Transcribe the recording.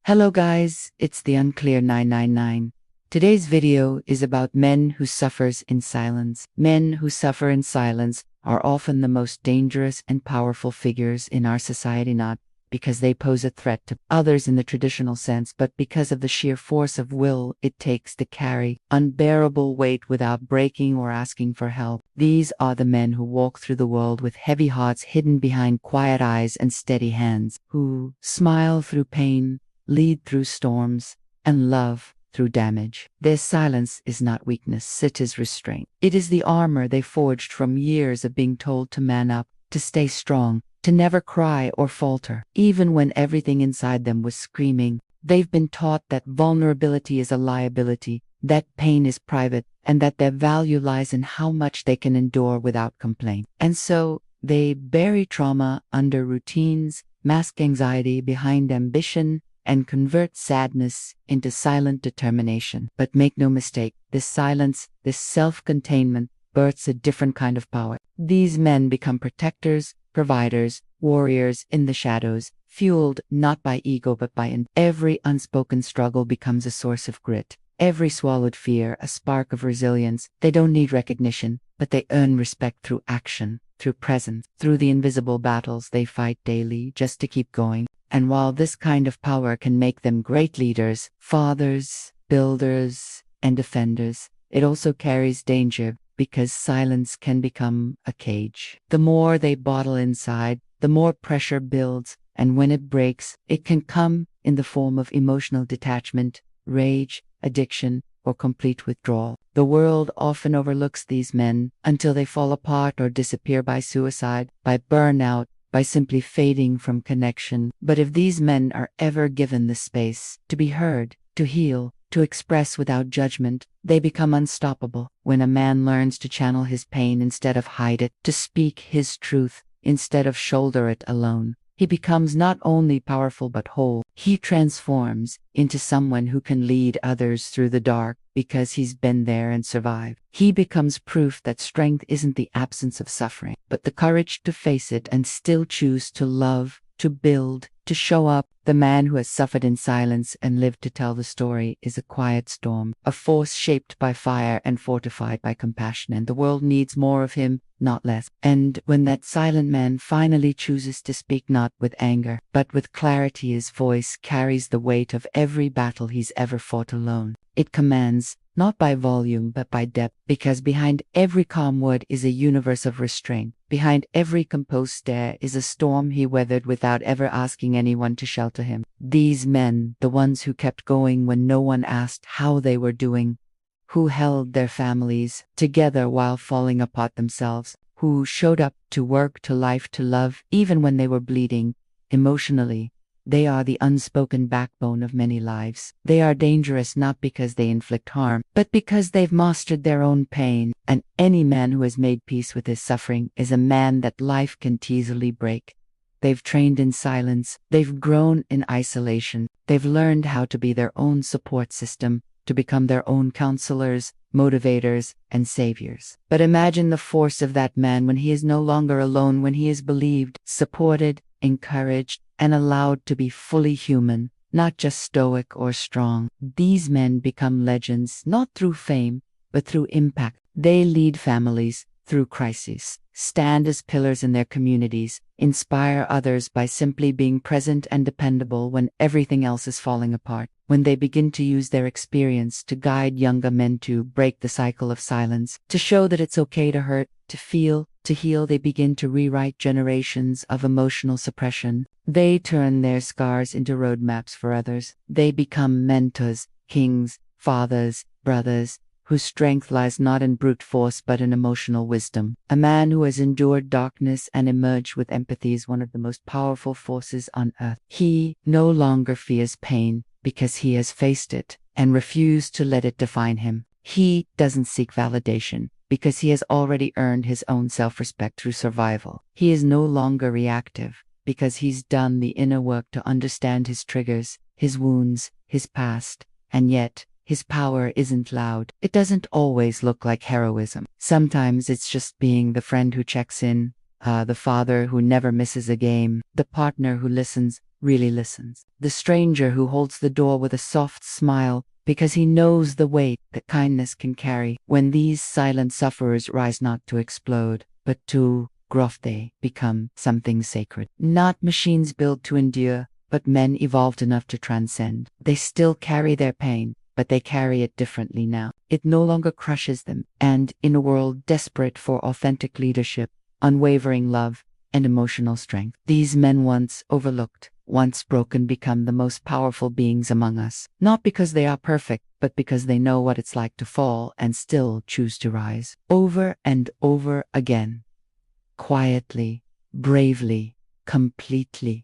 Hello guys, it's the Unclear 999. Today's video is about men who suffers in silence. Men who suffer in silence are often the most dangerous and powerful figures in our society, not because they pose a threat to others in the traditional sense, but because of the sheer force of will it takes to carry unbearable weight without breaking or asking for help. These are the men who walk through the world with heavy hearts hidden behind quiet eyes and steady hands, who smile through pain, lead through storms, and love through damage. Their silence is not weakness, it is restraint. It is the armor they forged from years of being told to man up, to stay strong, to never cry or falter. Even when everything inside them was screaming, they've been taught that vulnerability is a liability, that pain is private, and that their value lies in how much they can endure without complaint. And so, they bury trauma under routines, mask anxiety behind ambition, and convert sadness into silent determination. But make no mistake, this silence, this self-containment, births a different kind of power. These men become protectors, providers, warriors in the shadows, fueled not by ego but by every unspoken struggle becomes a source of grit. Every swallowed fear, a spark of resilience. They don't need recognition, but they earn respect through action, through presence, through the invisible battles they fight daily just to keep going. And while this kind of power can make them great leaders, fathers, builders, and defenders, it also carries danger because silence can become a cage. The more they bottle inside, the more pressure builds, and when it breaks, it can come in the form of emotional detachment, rage, addiction, or complete withdrawal. The world often overlooks these men until they fall apart or disappear by suicide, by burnout, by simply fading from connection. But if these men are ever given the space to be heard, to heal, to express without judgment, they become unstoppable. When a man learns to channel his pain instead of hide it, to speak his truth instead of shoulder it alone, he becomes not only powerful but whole. He transforms into someone who can lead others through the dark because he's been there and survived. He becomes proof that strength isn't the absence of suffering, but the courage to face it and still choose to love, to build, to show up. The man who has suffered in silence and lived to tell the story is a quiet storm, a force shaped by fire and fortified by compassion, and the world needs more of him, not less. And when that silent man finally chooses to speak not with anger, but with clarity, his voice carries the weight of every battle he's ever fought alone. It commands, not by volume but by depth, because behind every calm word is a universe of restraint. Behind every composed stare is a storm he weathered without ever asking anyone to shelter him. These men, the ones who kept going when no one asked how they were doing, who held their families together while falling apart themselves, who showed up to work, to life, to love, even when they were bleeding emotionally. They are the unspoken backbone of many lives. They are dangerous not because they inflict harm, but because they've mastered their own pain. And any man who has made peace with his suffering is a man that life can easily break. They've trained in silence. They've grown in isolation. They've learned how to be their own support system, to become their own counselors, motivators, and saviors. But imagine the force of that man when he is no longer alone, when he is believed, supported, encouraged, and allowed to be fully human, not just stoic or strong. These men become legends, not through fame, but through impact. They lead families through crises, stand as pillars in their communities, inspire others by simply being present and dependable when everything else is falling apart. When they begin to use their experience to guide younger men to break the cycle of silence, to show that it's okay to hurt, to feel, to heal, they begin to rewrite generations of emotional suppression. They turn their scars into roadmaps for others. They become mentors, kings, fathers, brothers, whose strength lies not in brute force but in emotional wisdom. A man who has endured darkness and emerged with empathy is one of the most powerful forces on earth. He no longer fears pain because he has faced it and refused to let it define him. He doesn't seek validation because he has already earned his own self-respect through survival. He is no longer reactive because he's done the inner work to understand his triggers, his wounds, his past, and yet his power isn't loud. It doesn't always look like heroism. Sometimes it's just being the friend who checks in, the father who never misses a game, the partner who listens really listens. The stranger who holds the door with a soft smile because he knows the weight that kindness can carry. When these silent sufferers rise not to explode, but to grow, they become something sacred. Not machines built to endure, but men evolved enough to transcend. They still carry their pain, but they carry it differently now. It no longer crushes them. And in a world desperate for authentic leadership, unwavering love, and emotional strength, these men once overlooked, once broken, become the most powerful beings among us. Not because they are perfect, but because they know what it's like to fall and still choose to rise. Over and over again. Quietly, bravely, completely.